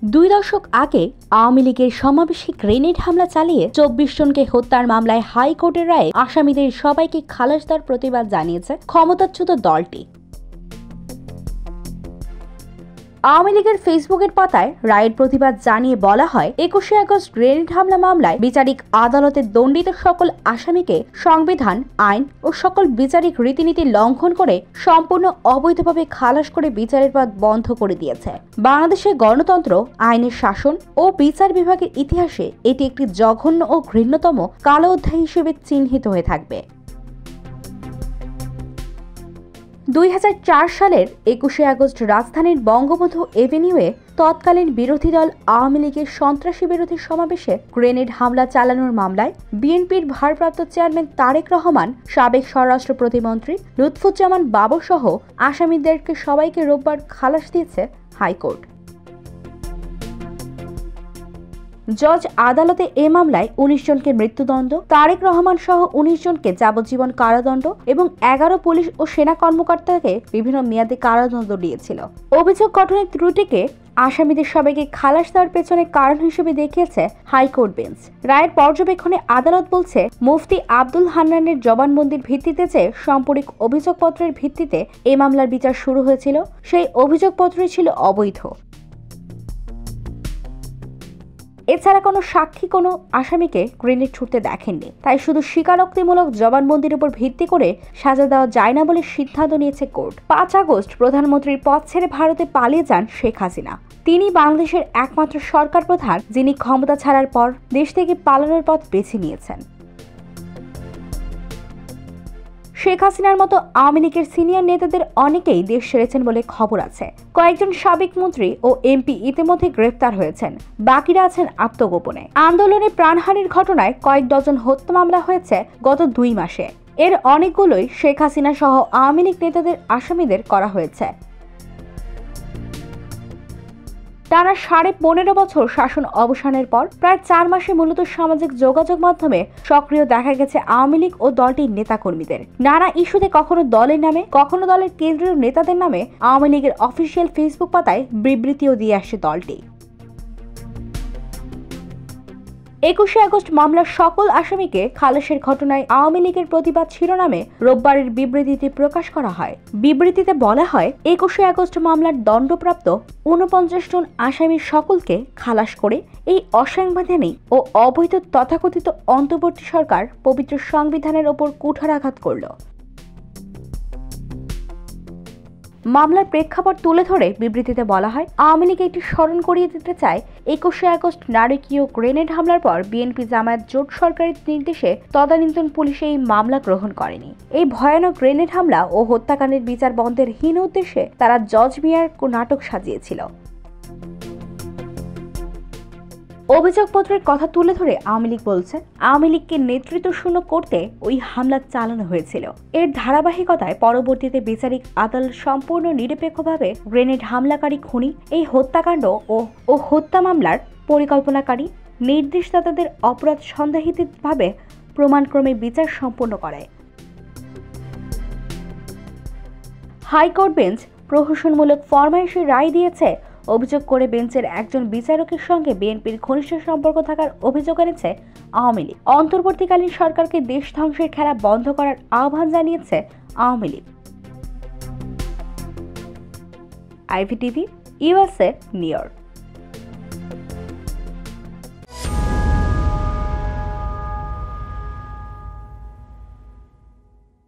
দুই দশক আগে আওয়ামী লীগের সমাবেশে গ্রেনেড হামলা চালিয়ে ২৪ জনকে হত্যার মামলায় হাইকোর্টের রায়ে আসামিদের সবাইকে খালাস দেওয়ার প্রতিবাদ জানিয়েছে ক্ষমতাচ্যুত দলটি। আওয়ামী লীগের ফেসবুকের পাতায় রায়ের প্রতিবাদ জানিয়ে বলা হয়, ২১শে আগস্ট গ্রেনেড হামলা মামলায় বিচারিক আদালতে দণ্ডিত সকল আসামিকে সংবিধান, আইন ও সকল বিচারিক রীতিনীতি লঙ্ঘন করে সম্পূর্ণ অবৈধভাবে খালাস করে বিচারের পথ বন্ধ করে দিয়েছে। বাংলাদেশের গণতন্ত্র, আইনের শাসন ও বিচার বিভাগের ইতিহাসে এটি একটি জঘন্য ও ঘৃণ্যতম কালো অধ্যায় হিসেবে চিহ্নিত হয়ে থাকবে। ২০০৪ সালের ২১শে আগস্ট রাজধানীর বঙ্গবন্ধু এভিনিউয়ে তৎকালীন বিরোধী দল আওয়ামী লীগের সন্ত্রাসী বিরোধী সমাবেশে গ্রেনেড হামলা চালানোর মামলায় বিএনপির ভারপ্রাপ্ত চেয়ারম্যান তারেক রহমান, সাবেক স্বরাষ্ট্র প্রতিমন্ত্রী লুৎফুজ্জামান বাবর সহ আসামিদেরকে সবাইকে রোববার খালাস দিয়েছে হাইকোর্ট। জজ আদালতে এ মামলায় ১৯ জনকে মৃত্যুদণ্ড, তারেক রহমান সহ ১৯ জনকে যাবজ্জীবন কারাদণ্ড এবং ১১ পুলিশ ও সেনা কর্মকর্তাকে বিভিন্ন মেয়াদে কারাদণ্ড দিয়েছিল। অভিযোগ গঠনের ত্রুটিকে আসামিদের সবাইকে খালাস দেওয়ার পেছনে কারণ হিসেবে দেখিয়েছে হাইকোর্ট বেঞ্চ। রায়ের পর্যবেক্ষণে আদালত বলছে, মুফতি আব্দুল হান্নানের জবানবন্দির ভিত্তিতে যে সাম্প্রতিক অভিযোগপত্রের ভিত্তিতে এ মামলার বিচার শুরু হয়েছিল, সেই অভিযোগপত্রই ছিল অবৈধ। এছাড়া কোনো সাক্ষী কোনো আসামিকে গ্রেনেড ছুটতে দেখেননি, তাই শুধু স্বীকারোক্তিমূলক জবানবন্দির উপর ভিত্তি করে সাজা দেওয়া যায় না বলে সিদ্ধান্ত নিয়েছে কোর্ট। ৫ আগস্ট প্রধানমন্ত্রীর পদ ছেড়ে ভারতে পালিয়ে যান শেখ হাসিনা। তিনি বাংলাদেশের একমাত্র সরকার প্রধান যিনি ক্ষমতা ছাড়ার পর দেশ থেকে পালানোর পথ বেছে নিয়েছেন। শেখ হাসিনার মতো আওয়ামী লীগের সিনিয়র নেতাদের অনেকেই দেশ ছেড়েছেন বলে খবর আছে। কয়েকজন সাবেক মন্ত্রী ও এমপি ইতিমধ্যে গ্রেফতার হয়েছেন, বাকিরা আছেন আত্মগোপনে। আন্দোলনে প্রাণহানির ঘটনায় কয়েক ডজন হত্যা মামলা হয়েছে গত ২ মাসে। এর অনেকগুলোই শেখ হাসিনা সহ আওয়ামী লীগ নেতাদের আসামিদের করা হয়েছে। টানা ১৫.৫ বছর শাসন অবসানের পর প্রায় ৪ মাসে মূলত সামাজিক যোগাযোগ মাধ্যমে সক্রিয় দেখা গেছে আওয়ামী লীগ ও দলটির নেতাকর্মীদের। নানা ইস্যুতে কখনো দলের নামে, কখনো দলের কেন্দ্রীয় নেতাদের নামে আওয়ামী লীগের অফিসিয়াল ফেসবুক পাতায় বিবৃতিও দিয়ে আসছে দলটি। ২১শে আগস্ট মামলার সকল আসামিকে খালাসের ঘটনায় আওয়ামী লীগের প্রতিবাদ শিরোনামে রোববারের বিবৃতিতে প্রকাশ করা হয়। বিবৃতিতে বলা হয়, ২১শে আগস্ট মামলার দণ্ডপ্রাপ্ত ৪৯ জন আসামির সকলকে খালাস করে এই অসাংবিধানিক ও অবৈধ তথাকথিত অন্তর্বর্তী সরকার পবিত্র সংবিধানের ওপর কুঠারাঘাত করল। মামলার প্রেক্ষাপট তুলে ধরে বিবৃতিতে বলা হয়, আওয়ামী লীগ এটি স্মরণ করিয়ে দিতে চায়, ২১শে আগস্ট নারকীয় গ্রেনেড হামলার পর বিএনপি জামায়াত জোট সরকারের নির্দেশে তদানীন্তন পুলিশ এই মামলা গ্রহণ করেনি। এই ভয়ানক গ্রেনেড হামলা ও হত্যাকাণ্ডের বিচার বন্ধের হীন উদ্দেশ্যে তারা জজ মিয়ার নাটক সাজিয়েছিল। অভিযোগপত্রের কথা তুলে ধরে আওয়ামী লীগ বলছে, আওয়ামী লীগকে নেতৃত্বশূন্য করতে ওই হামলা চালানো হয়েছিল। এর ধারাবাহিকতায় পরবর্তীতে বিচারিক আদালত সম্পূর্ণ নিরপেক্ষভাবে গ্রেনেড হামলাকারী খুনি, এই হত্যাকাণ্ড ও হত্যা মামলার পরিকল্পনাকারী, নির্দেশদাতাদের অপরাধ সন্দেহিতভাবে প্রমাণক্রমে বিচার সম্পন্ন করে। হাইকোর্ট বেঞ্চ প্রহসনমূলক ফরমায়েশে রায় দিয়েছে। অভিযোগ করে বেঞ্চের একজন বিচারকের সঙ্গে বিএনপির ঘনিষ্ঠ সম্পর্ক থাকার অভিযোগ এনেছে আওয়ামী লীগ। অন্তর্বর্তীকালীন সরকারকে দেশ ধ্বংসের খেলা বন্ধ করার আহ্বান জানিয়েছে Awami League. IVTV, USA, new York.